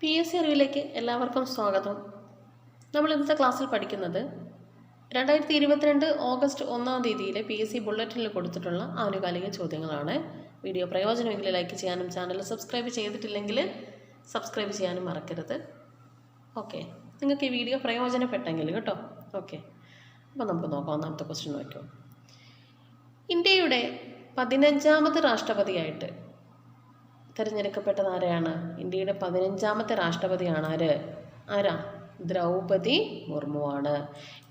PSC അറിവിലേക്ക് എല്ലാവർക്കും സ്വാഗതം. നമ്മൾ ഇന്നത്തെ ക്ലാസ്സിൽ പഠിക്കുന്നത് 2022 ഓഗസ്റ്റ് 1-ാം തീയതിയിലെ PSC ബുള്ളറ്റിനിൽ കൊടുത്തിട്ടുള്ള ആനുകാലിക ചോദ്യങ്ങളാണ്. വീഡിയോ പ്രയോജനമെങ്കിൽ ലൈക്ക് ചെയ്യാനും ചാനൽ സബ്സ്ക്രൈബ് ചെയ്തിട്ടില്ലെങ്കിൽ സബ്സ്ക്രൈബ് ചെയ്യാനും മറക്കരുത്. ഓക്കെ, നിങ്ങൾക്ക് ഈ വീഡിയോ പ്രയോജനപ്പെട്ടെങ്കിൽ കേട്ടോ. ഓക്കെ, അപ്പോൾ നമുക്ക് നോക്കാം. ഒന്നാമത്തെ ക്വസ്റ്റ്യൻ നോക്കാം. ഇന്ത്യയുടെ 15ാമത് രാഷ്ട്രപതിയായിട്ട് തിരഞ്ഞെടുക്കപ്പെട്ടത് ആരെയാണ്? ഇന്ത്യയുടെ 15ാമത്തെ രാഷ്ട്രപതിയാണ് ആരാ? ദ്രൗപദി മുർമുവാണ്.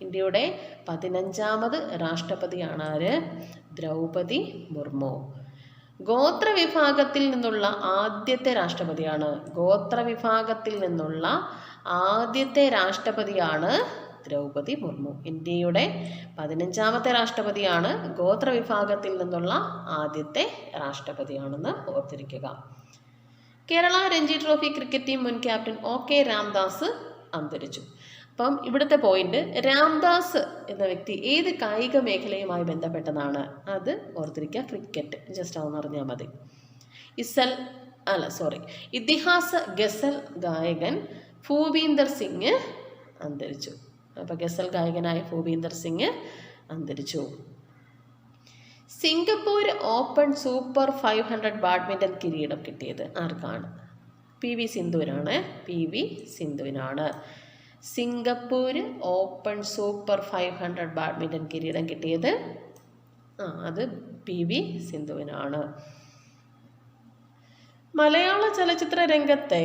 ഇന്ത്യയുടെ 15ാമത് രാഷ്ട്രപതിയാണ് ദ്രൗപദി മുർമു. ഗോത്രവിഭാഗത്തിൽ നിന്നുള്ള ആദ്യത്തെ രാഷ്ട്രപതിയാണ്. ഗോത്രവിഭാഗത്തിൽ നിന്നുള്ള ആദ്യത്തെ രാഷ്ട്രപതിയാണ് ദ്രൗപദി മുർമു. ഇന്ത്യയുടെ 15ാമത്തെ രാഷ്ട്രപതിയാണ്. ഗോത്രവിഭാഗത്തിൽ നിന്നുള്ള ആദ്യത്തെ രാഷ്ട്രപതിയാണെന്ന് ഓർത്തിരിക്കുക. Kerala Ranji trophy cricket team മുൻ ക്യാപ്റ്റൻ OK രാംദാസ് അന്തരിച്ചു. അപ്പം ഇവിടുത്തെ പോയിന്റ്, രാംദാസ് എന്ന വ്യക്തി ഏത് കായിക മേഖലയുമായി ബന്ധപ്പെട്ടതാണ്? അത് ഓർത്തിരിക്കുക, ക്രിക്കറ്റ്. ജസ്റ്റ് അതൊന്ന് അറിഞ്ഞാൽ മതി. ഇതിഹാസ ഗസൽ ഗായകൻ ഭൂപീന്ദർ സിംഗ് അന്തരിച്ചു. അപ്പോൾ ഗസൽ ഗായകനായ ഭൂപീന്ദർ സിംഗ് അന്തരിച്ചു. സിംഗപ്പൂർ ഓപ്പൺ സൂപ്പർ 500 ബാഡ്മിൻ്റൺ കിരീടം കിട്ടിയത് ആർക്കാണ്? PV സിന്ധുവിനാണ്. സിംഗപ്പൂർ ഓപ്പൺ സൂപ്പർ 500 ബാഡ്മിൻ്റൺ കിരീടം കിട്ടിയത് അത് PV സിന്ധുവിനാണ്. മലയാള ചലച്ചിത്ര രംഗത്തെ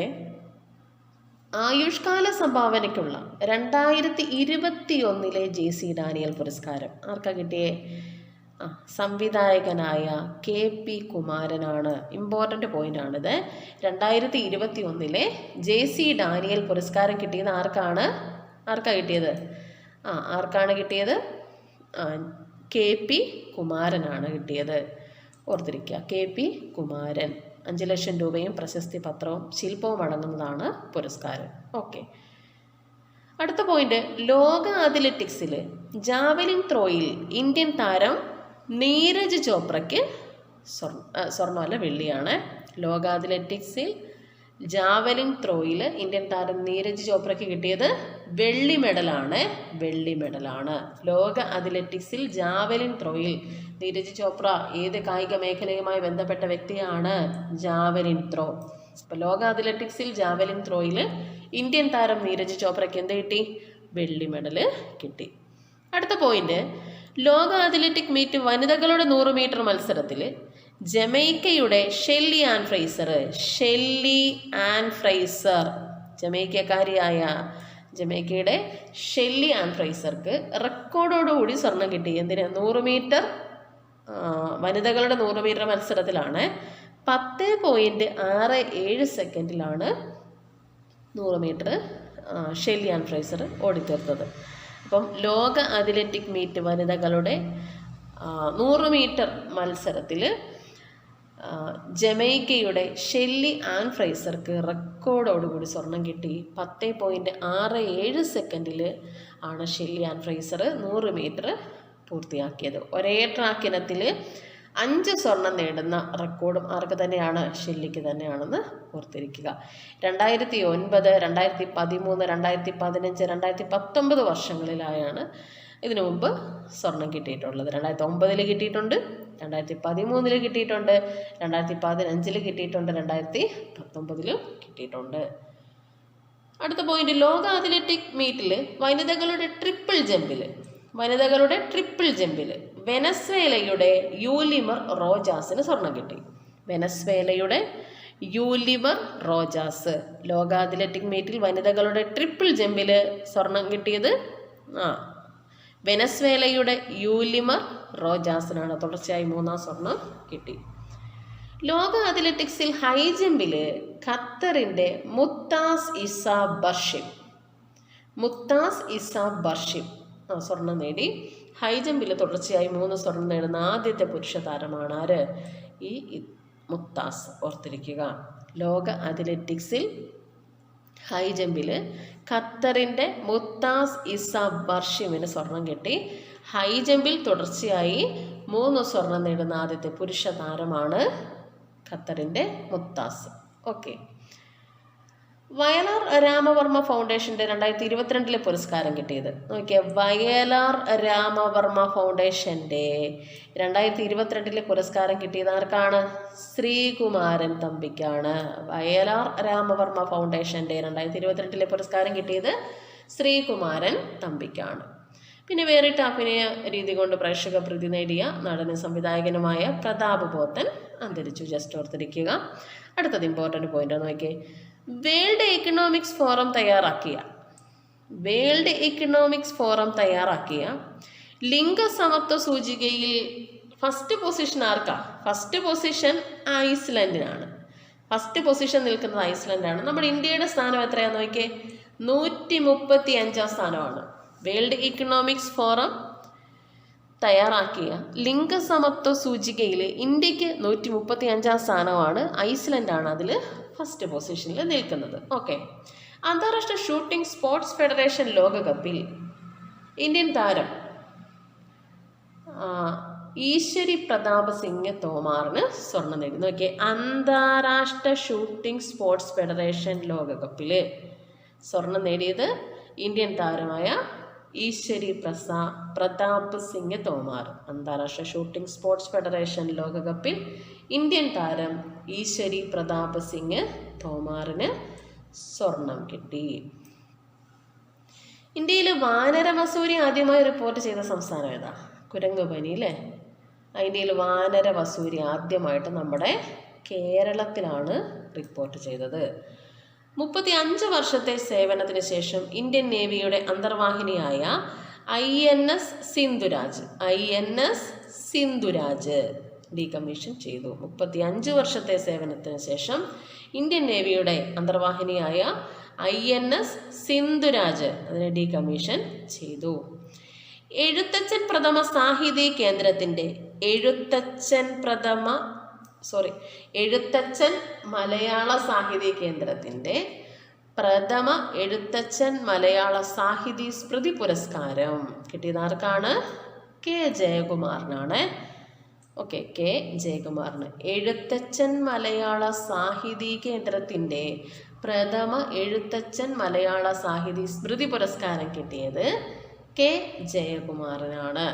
ആയുഷ്കാല സംഭാവനയ്ക്കുള്ള 2021 JC ഡാനിയൽ പുരസ്കാരം ആർക്കാ കിട്ടിയേ? സംവിധായകനായ KP കുമാരനാണ്. ഇമ്പോർട്ടൻ്റ് പോയിൻ്റാണിത്. 2021 JC ഡാനിയൽ പുരസ്കാരം കിട്ടിയത് ആർക്കാണ് കിട്ടിയത്? KP കുമാരനാണ് കിട്ടിയത്. ഓർത്തിരിക്കുക, KP കുമാരൻ. 5 ലക്ഷം രൂപയും പ്രശസ്തി പത്രവും ശില്പവും അടങ്ങുന്നതാണ് പുരസ്കാരം. ഓക്കെ, അടുത്ത പോയിന്റ്, ലോക അത്ലറ്റിക്സിൽ ജാവലിൻ ത്രോയിൽ ഇന്ത്യൻ താരം നീരജ് ചോപ്രയ്ക്ക് സ്വർണ്ണമല്ല വെള്ളിയാണ്. ലോക അത്ലറ്റിക്സിൽ ജാവലിൻ ത്രോയിൽ ഇന്ത്യൻ താരം നീരജ് ചോപ്രയ്ക്ക് കിട്ടിയത് വെള്ളി മെഡലാണ്. ലോക അത്ലറ്റിക്സിൽ ജാവലിൻ ത്രോയിൽ നീരജ് ചോപ്ര ഏത് കായിക മേഖലയുമായി ബന്ധപ്പെട്ട വ്യക്തിയാണ്? Javelin throw. അപ്പോൾ ലോക അത്ലറ്റിക്സിൽ ജാവലിൻ ത്രോയിൽ ഇന്ത്യൻ താരം നീരജ് ചോപ്രയ്ക്ക് എന്ത് കിട്ടി? വെള്ളി മെഡൽ കിട്ടി. അടുത്ത പോയിന്റ്, ലോക അത്ലറ്റിക് മീറ്റ് വനിതകളുടെ 100 മീറ്റർ മത്സരത്തിൽ ജമൈക്കയുടെ ഷെല്ലി ആൻ ഫ്രൈസർ ജമൈക്കക്കാരിയായ ജമൈക്കയുടെ ഷെല്ലി ആൻ ഫ്രൈസർക്ക് റെക്കോർഡോടുകൂടി സ്വർണം കിട്ടി. എന്തിന്? 100 മീറ്റർ വനിതകളുടെ 100 മീറ്റർ മത്സരത്തിലാണ് 10.67 സെക്കൻഡിലാണ് 100 മീറ്റർ ഷെല്ലി ആൻ ഫ്രൈസർ ഓടിത്തീർത്തത്. അപ്പം ലോക അത്ലറ്റിക് മീറ്റ് വനിതകളുടെ 100 മീറ്റർ മത്സരത്തിൽ ജമൈക്കയുടെ ഷെല്ലി ആൻ ഫ്രൈസർക്ക് റെക്കോർഡോടുകൂടി സ്വർണം കിട്ടി. 10.67 സെക്കൻഡിൽ ആണ് ഷെല്ലി ആൻ ഫ്രൈസർ 100 മീറ്റർ പൂർത്തിയാക്കിയത്. ഒരേ ട്രാക്കിനത്തിൽ 5 സ്വർണം നേടുന്ന റെക്കോർഡും ആർക്ക് തന്നെയാണ്? ഷെല്ലിക്ക് തന്നെയാണെന്ന് ഓർത്തിരിക്കുക. 2009, 2013, 2015, 2019 വർഷങ്ങളിലായാണ് ഇതിനു മുമ്പ് സ്വർണം കിട്ടിയിട്ടുള്ളത്. 2009 കിട്ടിയിട്ടുണ്ട്, 2013 കിട്ടിയിട്ടുണ്ട്, 2015 കിട്ടിയിട്ടുണ്ട്, 2019 കിട്ടിയിട്ടുണ്ട്. അടുത്ത പോയിന്റ്, ലോക അത്ലറ്റിക് മീറ്റിൽ വനിതകളുടെ ട്രിപ്പിൾ ജമ്പിൽ വെനസ്വേലയുടെ യൂലിമർ റോജാസിന് സ്വർണം കിട്ടി. വെനസ്വേലയുടെ യൂലിമർ റോജാസ് ലോക അത്ലറ്റിക് മീറ്റിൽ വനിതകളുടെ ട്രിപ്പിൾ ജമ്പിൽ സ്വർണം കിട്ടിയത് വെനസ്വേലയുടെ യൂലിമർ റോജാസിനാണ്. തുടർച്ചയായി 3ാം സ്വർണം കിട്ടി. ലോക അത്ലറ്റിക്സിൽ ഹൈ ജമ്പിൽ ഖത്തറിൻ്റെ മുത്താസ് ഇസ ബർഷിം സ്വർണം നേടി. ഹൈ ജമ്പിൽ തുടർച്ചയായി 3 സ്വർണം നേടുന്ന ആദ്യത്തെ പുരുഷ താരമാണ് ഈ മുത്താസ്. ഓർത്തിരിക്കുക, ലോക അത്ലറ്റിക്സിൽ ഹൈ ജമ്പിൽ ഖത്തറിൻ്റെ മുത്താസ് ഇസ ബർഷിമിന് സ്വർണം കിട്ടി. ഹൈ ജമ്പിൽ തുടർച്ചയായി 3 സ്വർണം നേടുന്ന ആദ്യത്തെ പുരുഷ താരമാണ് ഖത്തറിൻ്റെ മുത്താസ്. ഓക്കെ, വയലാർ രാമവർമ്മ ഫൗണ്ടേഷൻ്റെ 2022 പുരസ്കാരം കിട്ടിയത് നോക്കിയാൽ വയലാർ രാമവർമ്മ ഫൗണ്ടേഷൻ്റെ 2022 പുരസ്കാരം കിട്ടിയത് ആർക്കാണ്? ശ്രീകുമാരൻ തമ്പിക്കാണ്. വയലാർ രാമവർമ്മ ഫൗണ്ടേഷൻ്റെ 2022 പുരസ്കാരം കിട്ടിയത് ശ്രീകുമാരൻ തമ്പിക്കാണ്. പിന്നെ വേറിട്ട അഭിനയ രീതി കൊണ്ട് പ്രേക്ഷക പ്രീതി നേടിയ നടനും സംവിധായകനുമായ പ്രതാപ് പോത്തൻ അന്തരിച്ചു. ജസ്റ്റ് ഓർത്തിരിക്കുക. അടുത്തത് ഇമ്പോർട്ടൻ്റ് പോയിന്റ് നോക്കിയേ. വേൾഡ് എക്കണോമിക്സ് ഫോറം തയ്യാറാക്കിയ ലിംഗസമത്വ സൂചികയിൽ ഫസ്റ്റ് പൊസിഷൻ ആർക്കാ? ഫസ്റ്റ് പൊസിഷൻ ഐസ്ലൻഡിനാണ്. ഫസ്റ്റ് പൊസിഷൻ നിൽക്കുന്നത് ഐസ്ലൻഡാണ്. നമ്മുടെ ഇന്ത്യയുടെ സ്ഥാനം എത്രയാണെന്ന് നോക്കിയേ, 135 സ്ഥാനമാണ്. വേൾഡ് ഇക്കണോമിക്സ് ഫോറം തയ്യാറാക്കിയ ലിംഗസമത്വ സൂചികയിൽ ഇന്ത്യക്ക് 135 സ്ഥാനമാണ്. ഐസ്ലൻഡാണ് അതിൽ ഫസ്റ്റ് പൊസിഷനിൽ നിൽക്കുന്നത്. ഓക്കെ. അന്താരാഷ്ട്ര ഷൂട്ടിംഗ് സ്പോർട്സ് ഫെഡറേഷൻ ലോകകപ്പിൽ ഇന്ത്യൻ താരം ഈശ്വരി പ്രതാപ് സിംഗ് തോമാറിന് സ്വർണം നേടി. നോക്കിയേ, അന്താരാഷ്ട്ര ഷൂട്ടിംഗ് സ്പോർട്സ് ഫെഡറേഷൻ ലോകകപ്പിൽ സ്വർണം നേടിയത് ഇന്ത്യൻ താരമായ ഈശ്വരി പ്രതാപ് സിംഗ് തോമാർ. അന്താരാഷ്ട്ര ഷൂട്ടിംഗ് സ്പോർട്സ് ഫെഡറേഷൻ ലോകകപ്പിൽ ഇന്ത്യൻ താരം ഈശ്വരി പ്രതാപ് സിംഗ് തോമാറിന് സ്വർണം കിട്ടി. ഇന്ത്യയിൽ വാനരവസൂരി ആദ്യമായി റിപ്പോർട്ട് ചെയ്ത സംസ്ഥാനം ഏതാ? കുരങ്ങുപനി അല്ലേ? ഇന്ത്യയിൽ വാനരവസൂരി ആദ്യമായിട്ട് നമ്മുടെ കേരളത്തിലാണ് റിപ്പോർട്ട് ചെയ്തത്. 35 വർഷത്തെ സേവനത്തിന് ശേഷം ഇന്ത്യൻ നേവിയുടെ അന്തർവാഹിനിയായ INS സിന്ധുരാജ് ഡീകമ്മീഷൻ ചെയ്തു. 35 വർഷത്തെ സേവനത്തിന് ശേഷം ഇന്ത്യൻ നേവിയുടെ അന്തർവാഹിനിയായ INS സിന്ധുരാജ് അതിനെ ഡീകമ്മീഷൻ ചെയ്തു. എഴുത്തച്ഛൻ മലയാള സാഹിത്യ കേന്ദ്രത്തിൻ്റെ പ്രഥമ എഴുത്തച്ഛൻ മലയാള സാഹിതി സ്മൃതി പുരസ്കാരം കിട്ടിയത് ആർക്കാണ്? K ജയകുമാറിനാണ്. ഓക്കെ, K ജയകുമാറിന് എഴുത്തച്ഛൻ മലയാള സാഹിതി കേന്ദ്രത്തിൻ്റെ പ്രഥമ എഴുത്തച്ഛൻ മലയാള സാഹിതി സ്മൃതി പുരസ്കാരം കിട്ടിയത് K ജയകുമാറിനാണ്.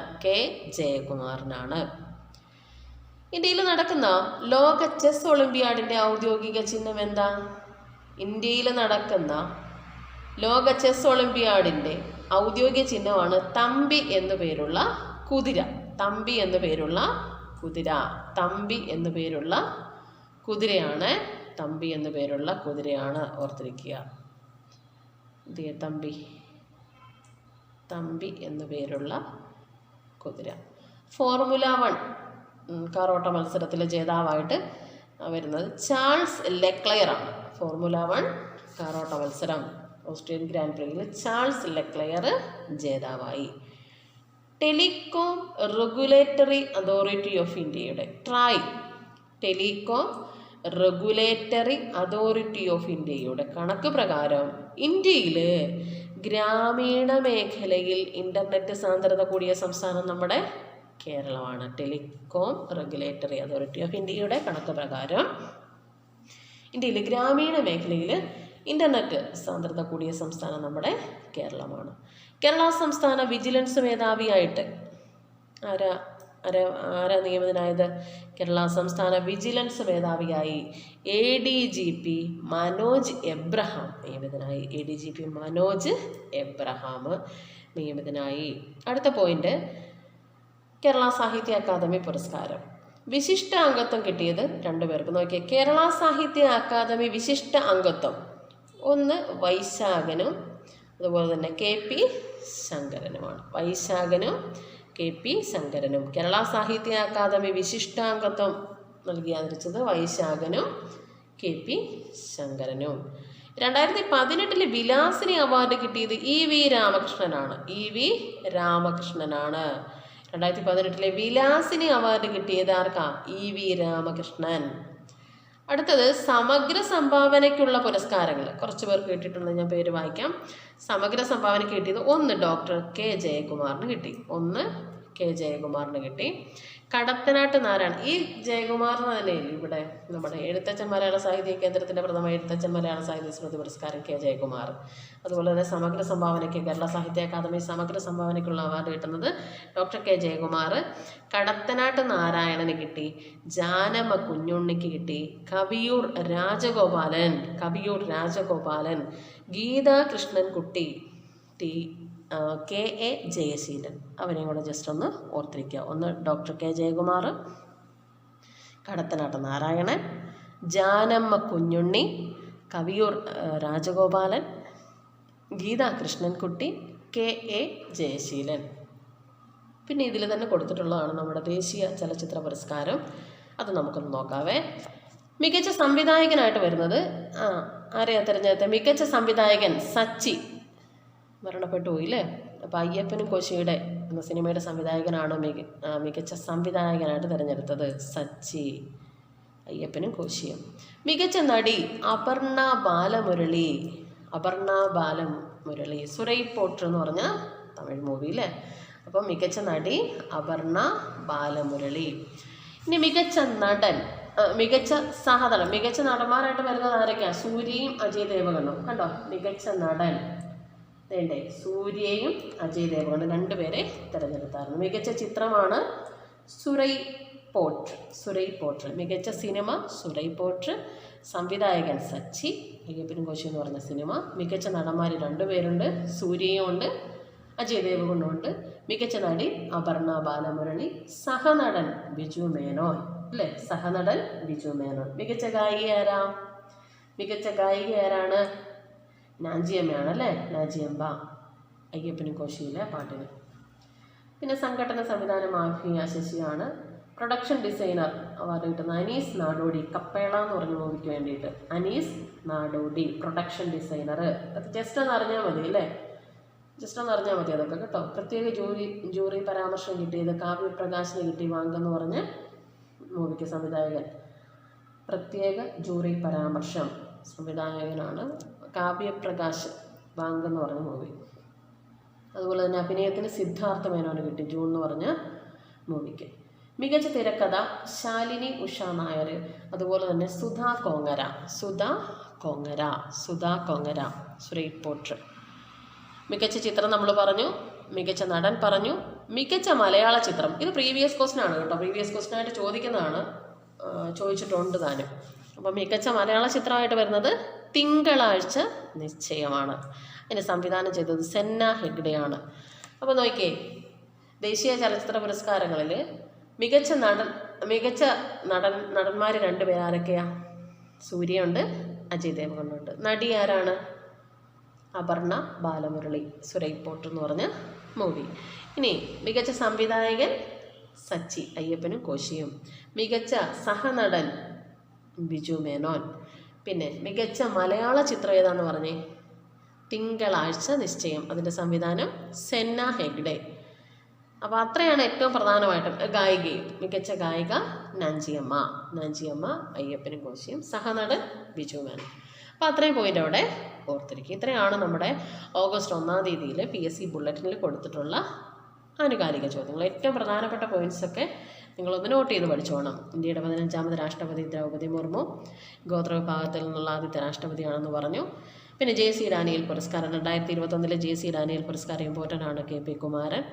ഇന്ത്യയിൽ നടക്കുന്ന ലോക ചെസ് ഒളിമ്പിയാഡിൻ്റെ ഔദ്യോഗിക ചിഹ്നം എന്താ? ഇന്ത്യയിൽ നടക്കുന്ന ലോക ചെസ് ഒളിമ്പിയാഡിൻ്റെ ഔദ്യോഗിക ചിഹ്നമാണ് തമ്പി എന്നു പേരുള്ള കുതിര. തമ്പി എന്നു പേരുള്ള കുതിരയാണ്. ഓർത്തിരിക്കുക. തമ്പി എന്നു പേരുള്ള കുതിര. ഫോർമുല 1 കാറോട്ട മത്സരത്തിലെ ജേതാവായിട്ട് വരുന്നത് ചാൾസ് ലെക്ലയർ ആണ്. ഫോർമുല 1 കാറോട്ട മത്സരം ഓസ്ട്രിയൻ ഗ്രാൻഡ് പ്രിയിൽ ചാൾസ് ലെക്ലയർ ജേതാവായി. ടെലികോം റെഗുലേറ്ററി അതോറിറ്റി ഓഫ് ഇന്ത്യയുടെ കണക്ക് പ്രകാരം ഇന്ത്യയിൽ ഗ്രാമീണ മേഖലയിൽ ഇൻ്റർനെറ്റ് സാന്ദ്രത കൂടിയ സംസ്ഥാനം നമ്മുടെ കേരളമാണ്. ടെലികോം റെഗുലേറ്ററി അതോറിറ്റി ഓഫ് ഇന്ത്യയുടെ കണക്ക് പ്രകാരം ഇന്ത്യയിൽ ഗ്രാമീണ മേഖലയിൽ ഇൻ്റർനെറ്റ് സാന്ദ്രത കൂടിയ സംസ്ഥാനം നമ്മുടെ കേരളമാണ്. കേരള സംസ്ഥാന വിജിലൻസ് മേധാവിയായിട്ട് ആരാ നിയമിതനായത്? കേരള സംസ്ഥാന വിജിലൻസ് മേധാവിയായി ADGP മനോജ് എബ്രഹാം നിയമിതനായി. അടുത്ത പോയിന്റ്, കേരള സാഹിത്യ അക്കാദമി പുരസ്കാരം. വിശിഷ്ട അംഗത്വം കിട്ടിയത് 2 പേർക്ക്. നോക്കിയേ, കേരള സാഹിത്യ അക്കാദമി വിശിഷ്ട അംഗത്വം ഒന്ന് വൈശാഖനും അതുപോലെ തന്നെ KP ശങ്കരനുമാണ്. കേരള സാഹിത്യ അക്കാദമി വിശിഷ്ടാംഗത്വം നൽകി ആദരിച്ചത് വൈശാഖനും KP ശങ്കരനും. 2018 വിലാസിനി അവാർഡ് കിട്ടിയത് EV രാമകൃഷ്ണനാണ്. 2018 വിലാസിനി അവാർഡ് കിട്ടിയത് ആർക്കാ? EV രാമകൃഷ്ണൻ. അടുത്തത് സമഗ്ര സംഭാവനയ്ക്കുള്ള പുരസ്കാരങ്ങൾ. കുറച്ച് പേർക്ക് കിട്ടിയിട്ടുണ്ട്, ഞാൻ പേര് വായിക്കാം. സമഗ്ര സംഭാവനയ്ക്ക് കിട്ടിയത് 1 ഡോക്ടർ K ജയകുമാറിന് കിട്ടി. കടത്തനാട്ട് നാരായണൻ. ഈ ജയകുമാർ എന്നല്ലേ ഇവിടെ നമ്മുടെ എഴുത്തച്ഛൻ മലയാള സാഹിത്യ കേന്ദ്രത്തിൻ്റെ പ്രഥമ എഴുത്തച്ഛൻ മലയാള സാഹിത്യ സ്മൃതി പുരസ്കാരം കെ ജയകുമാർ. അതുപോലെ തന്നെ സമഗ്ര സംഭാവനയ്ക്ക് കേരള സാഹിത്യ അക്കാദമി സമഗ്ര സംഭാവനയ്ക്കുള്ള അവാർഡ് കിട്ടുന്നത് ഡോക്ടർ കെ ജയകുമാർ. കടത്തനാട്ട് നാരായണന് കിട്ടി, ജാനമ്മ കുഞ്ഞുണ്ണിക്ക് കിട്ടി, കവിയൂർ രാജഗോപാലൻ, ഗീതാ കൃഷ്ണൻകുട്ടി, കെ എ ജയശീലൻ. അവരെയും കൂടെ ജസ്റ്റ് ഒന്ന് ഓർത്തിരിക്കുക. ഒന്ന് doctor K Jayakumar, Kadathanattu Narayanan, Janamma Kunjunni, Kaviyoor Rajagopalan, Geetha Krishnankutty, K A Jayaseelan. പിന്നെ ഇതിൽ തന്നെ കൊടുത്തിട്ടുള്ളതാണ് നമ്മുടെ ദേശീയ ചലച്ചിത്ര പുരസ്കാരം. അത് നമുക്കൊന്ന് നോക്കാവേ. മികച്ച സംവിധായകനായിട്ട് വരുന്നത് ആരെയാ തിരഞ്ഞെടുത്തത്? മികച്ച സംവിധായകൻ സച്ചി മരണപ്പെട്ടു പോയില്ലേ. അപ്പോൾ അയ്യപ്പനും കോശിയുടെ എന്ന സിനിമയുടെ സംവിധായകനാണ് മികച്ച സംവിധായകനായിട്ട് തിരഞ്ഞെടുത്തത് സച്ചി, അയ്യപ്പനും കോശിയും. മികച്ച നടി അപർണ ബാലമുരളി, സുരൈ പോട്ടർ എന്ന് പറഞ്ഞ തമിഴ് മൂവി അല്ലേ. അപ്പോൾ മികച്ച നടി അപർണ ബാലമുരളി. ഇനി മികച്ച നടൻ, മികച്ച സഹനടൻ. മികച്ച നടന്മാരായിട്ട് വരുന്നത് ആരൊക്കെയാണ്? സൂര്യയും അജയ് ദേവഗണും. കണ്ടോ, മികച്ച നടൻ വേണ്ടേ, സൂര്യയും അജയ് ദേവഗണും രണ്ടുപേരെ തിരഞ്ഞെടുത്തായിരുന്നു. മികച്ച ചിത്രമാണ് സുരൈ പോട്ടർ. മികച്ച സിനിമ സുരൈ പോട്ടർ, സംവിധായകൻ സച്ചി, അയ്യപ്പനും കോശി എന്ന് പറഞ്ഞ സിനിമ. മികച്ച നടന്മാർ രണ്ടുപേരുണ്ട്, സൂര്യയും ഉണ്ട്, അജയ് ദേവഗണും ഉണ്ട്. മികച്ച നടി അപർണ ബാലമുരളി, സഹനടൻ ബിജു മേനോൻ അല്ലേ, ബിജു മേനോൻ. മികച്ച ഗായിക ആരാണ്? നാഞ്ചിയമ്മയാണ് അല്ലേ, നാഞ്ചിയമ്മ, അയ്യപ്പനും കോശിയിലെ പാട്ടിന്. പിന്നെ സംഘടന സംവിധാനം മാഫിയ ശശിയാണ്. പ്രൊഡക്ഷൻ ഡിസൈനർ അവാർഡ് കിട്ടുന്ന അനീസ് നാടോടി, കപ്പേള എന്ന് പറഞ്ഞ മൂവിക്ക് വേണ്ടിയിട്ട് അനീസ് നാടോടി പ്രൊഡക്ഷൻ ഡിസൈനർ. അത് ജസ്റ്റ് ഒന്ന് അറിഞ്ഞാൽ മതി അല്ലേ, അതൊക്കെ കേട്ടോ. പ്രത്യേക ജൂറി പരാമർശം കിട്ടിയത് കാവ്യപ്രകാശിന് കിട്ടി, വാങ്കെന്ന് പറഞ്ഞ് മൂവിക്ക് സംവിധായകൻ. പ്രത്യേക ജൂറി പരാമർശം സംവിധായകനാണ് കാവ്യപ്രകാശ്, വാങ്കെന്ന് പറഞ്ഞ മൂവി. അതുപോലെ തന്നെ അഭിനയത്തിന് സിദ്ധാർത്ഥ മേനോന് കിട്ടി, ജൂൺ എന്ന് പറഞ്ഞ മൂവിക്ക്. മികച്ച തിരക്കഥ ശാലിനി ഉഷ നായർ. അതുപോലെ തന്നെ സുധാ കോങ്ങര, സുരൈ പോട്ടർ. മികച്ച ചിത്രം നമ്മൾ പറഞ്ഞു, മികച്ച നടൻ പറഞ്ഞു. മികച്ച മലയാള ചിത്രം, ഇത് പ്രീവിയസ് ക്വസ്റ്റ്യൻ ആണ് കേട്ടോ, പ്രീവിയസ് ക്വസ്റ്റ്യൻ ആയിട്ട് ചോദിക്കുന്നതാണ്, ചോദിച്ചിട്ടുണ്ട് താനും. അപ്പം മികച്ച മലയാള ചിത്രമായിട്ട് വരുന്നത് തിങ്കളാഴ്ച നിശ്ചയമാണ്. അതിന് സംവിധാനം ചെയ്തത് സെന്ന ഹെഗ്ഡെയാണ്. അപ്പോൾ നോക്കിയേ, ദേശീയ ചലച്ചിത്ര പുരസ്കാരങ്ങളിൽ മികച്ച നടന്മാർ രണ്ടുപേർ ആരൊക്കെയാ? സൂര്യയുണ്ട്, അജയ് ദേവഗണുണ്ട്. നടി ആരാണ്? അപർണ ബാലമുരളി, സുരൈ പോട്ടർ എന്ന് പറഞ്ഞ മൂവി. ഇനി മികച്ച സംവിധായകൻ സച്ചി, അയ്യപ്പനും കോശിയും. മികച്ച സഹനടൻ ബിജു മേനോൻ. പിന്നെ മികച്ച മലയാള ചിത്രം ഏതാന്ന് പറഞ്ഞേ? തിങ്കളാഴ്ച നിശ്ചയം. അതിൻ്റെ സംവിധാനം സെന്ന ഹെഗ്ഡെ. അപ്പോൾ അത്രയാണ് ഏറ്റവും പ്രധാനമായിട്ടും. ഗായികയും മികച്ച ഗായിക നാഞ്ചിയമ്മ, അയ്യപ്പനും കോശിയും. സഹനടൻ ബിജു മേനോൻ. അപ്പോൾ അത്രയും പോയിൻ്റ് അവിടെ ഓർത്തിരിക്കുക. ഇത്രയാണ് നമ്മുടെ ഓഗസ്റ്റ് 1-ാം തീയതിയിൽ PSC ബുള്ളറ്റിനിൽ കൊടുത്തിട്ടുള്ള ആനുകാലിക ചോദ്യങ്ങൾ. ഏറ്റവും പ്രധാനപ്പെട്ട പോയിൻറ്റ്സൊക്കെ നിങ്ങളൊന്ന് നോട്ട് ചെയ്ത് പഠിച്ചോണം. ഇന്ത്യയുടെ 15ാമത് രാഷ്ട്രപതി ദ്രൗപദി മുർമു, ഗോത്രവിഭാഗത്തിൽ നിന്നുള്ള ആദ്യത്തെ രാഷ്ട്രപതിയാണെന്ന് പറഞ്ഞു. പിന്നെ JC ഡാനിയൽ പുരസ്കാരം 2021 JC ഡാനിയൽ പുരസ്കാരം ഇമ്പോർട്ടൻ്റ് ആണ്. KP കുമാരൻ.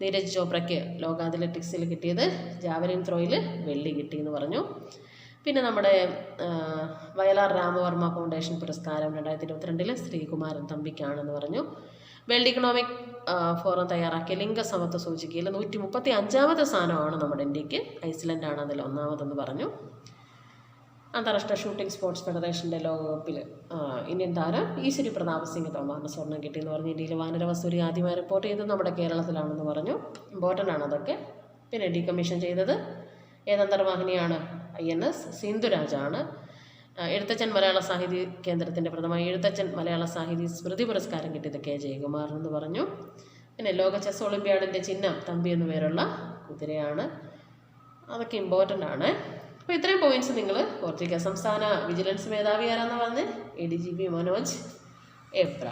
നീരജ് ചോപ്രയ്ക്ക് ലോക അത്ലറ്റിക്സിൽ കിട്ടിയത് ജാവലിൻ ത്രോയിൽ വെള്ളി കിട്ടിയെന്ന് പറഞ്ഞു. പിന്നെ നമ്മുടെ വയലാർ രാമവർമ്മ ഫൗണ്ടേഷൻ പുരസ്കാരം 2022 ശ്രീകുമാരൻ തമ്പിക്കാണെന്ന് പറഞ്ഞു. വേൾഡ് ഇക്കണോമിക് ഫോറം തയ്യാറാക്കിയ ലിംഗസമത്വ സൂചികയിൽ 135ാമത്തെ സ്ഥാനമാണ് നമ്മുടെ ഇന്ത്യക്ക്. ഐസ്ലൻഡാണ് അതിൽ 1ാമതെന്ന് പറഞ്ഞു. അന്താരാഷ്ട്ര ഷൂട്ടിംഗ് സ്പോർട്സ് ഫെഡറേഷൻ്റെ ലോകകപ്പിൽ ഇന്ത്യൻ താരം ഈശ്വരി പ്രതാപ് സിംഗ് തോമറിന് സ്വർണ്ണം കിട്ടിയെന്ന് പറഞ്ഞു. ഇന്ത്യയിൽ വാനര വസൂരി ആദ്യമായി റിപ്പോർട്ട് ചെയ്തത് നമ്മുടെ കേരളത്തിലാണെന്ന് പറഞ്ഞു. ഇമ്പോർട്ടൻ്റ് ആണ് അതൊക്കെ. പിന്നെ ഡീകമ്മീഷൻ ചെയ്തത് ഏതന്തർവാഹിനിയാണ്? INS സിന്ധുരാജാണ്. എഴുത്തച്ഛൻ മലയാള സാഹിത്യ കേന്ദ്രത്തിൻ്റെ പ്രഥമ എഴുത്തച്ഛൻ മലയാള സാഹിത്യ സ്മൃതി പുരസ്കാരം കിട്ടിയത് K ജയകുമാറിനെന്ന് പറഞ്ഞു. പിന്നെ ലോക ചെസ് ഒളിമ്പ്യാഡിൻ്റെ ചിഹ്നം തമ്പി എന്നു പേരുള്ള കുതിരയാണ്. അതൊക്കെ ഇമ്പോർട്ടൻ്റ് ആണ്. അപ്പോൾ ഇത്രയും പോയിൻറ്റ്സ് നിങ്ങൾ ഓർത്തിരിക്കുക. സംസ്ഥാന വിജിലൻസ് മേധാവി ആരാന്ന് പറഞ്ഞ് ADGP മനോജ് എബ്ര.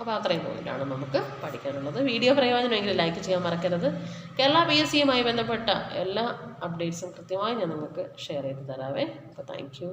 അപ്പോൾ അത്രയും പോയിട്ടാണ് നമുക്ക് പഠിക്കാനുള്ളത്. വീഡിയോ പ്രയോജനമെങ്കിൽ ലൈക്ക് ചെയ്യാൻ മറക്കരുത്. കേരള PSCയുമായി ബന്ധപ്പെട്ട എല്ലാ അപ്ഡേറ്റ്സും കൃത്യമായി ഞാൻ നിങ്ങൾക്ക് ഷെയർ ചെയ്ത് തരാവേ. അപ്പോൾ താങ്ക് യു.